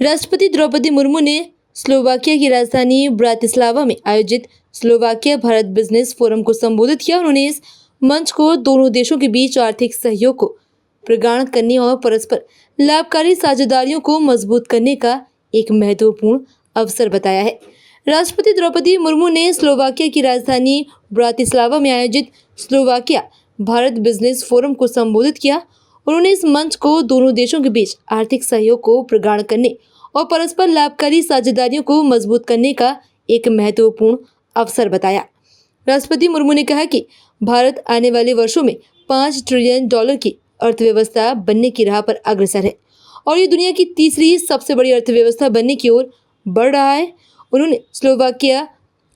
राष्ट्रपति द्रौपदी मुर्मू ने स्लोवाकिया की राजधानी ब्रातिस्लावा में आयोजित स्लोवाकिया भारत बिजनेस फोरम को संबोधित किया। उन्होंने इस मंच को दोनों देशों के बीच आर्थिक सहयोग को प्रगाढ़ करने और परस्पर लाभकारी साझेदारियों को मजबूत करने का एक महत्वपूर्ण अवसर बताया है। राष्ट्रपति द्रौपदी मुर्मू ने स्लोवाकिया की राजधानी ब्रातिस्लावा में आयोजित स्लोवाकिया भारत बिजनेस फोरम को संबोधित किया। उन्होंने इस मंच को दोनों देशों के बीच आर्थिक सहयोग को प्रगाढ़ करने और परस्पर लाभकारी साझेदारियों को मजबूत करने का एक महत्वपूर्ण अवसर बताया। राष्ट्रपति मुर्मू ने कहा कि भारत आने वाले वर्षों में $5 ट्रिलियन की अर्थव्यवस्था बनने की राह पर अग्रसर है और ये दुनिया की तीसरी सबसे बड़ी अर्थव्यवस्था बनने की ओर बढ़ रहा है। उन्होंने स्लोवाकिया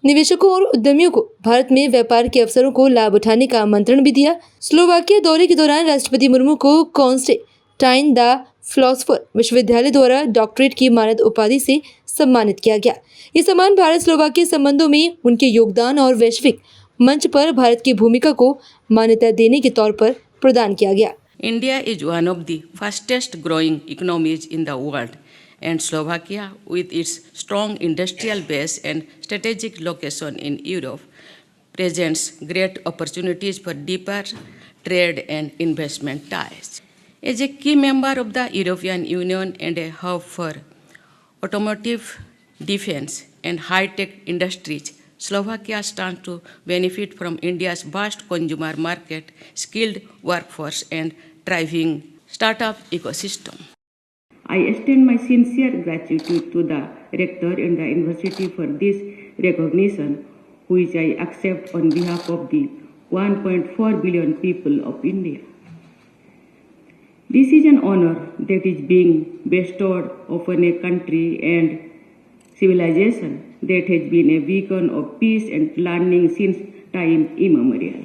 निवेशकों और उद्यमियों को भारत में व्यापार के अवसरों को लाभ उठाने का आमंत्रण भी दिया। स्लोवाकिया दौरे के दौरान राष्ट्रपति मुर्मू को कॉन्स्टेंटाइन द फिलोसोफर विश्वविद्यालय द्वारा डॉक्टरेट की मानद उपाधि से सम्मानित किया गया। ये सम्मान भारत स्लोवाकिया संबंधों में उनके योगदान और वैश्विक मंच पर भारत की भूमिका को मान्यता देने के तौर पर प्रदान किया गया। India is one of the fastest growing economies in the world, and Slovakia, with its strong industrial base and strategic location in Europe, presents great opportunities for deeper trade and investment ties. As a key member of the European Union and a hub for automotive, defense, and high-tech industries, Slovakia stands to benefit from India's vast consumer market, skilled workforce, and thriving startup ecosystem. I extend my sincere gratitude to the Rector and the University for this recognition, which I accept on behalf of the 1.4 billion people of India. This is an honor that is being bestowed upon a country and civilization that has been a beacon of peace and learning since time immemorial.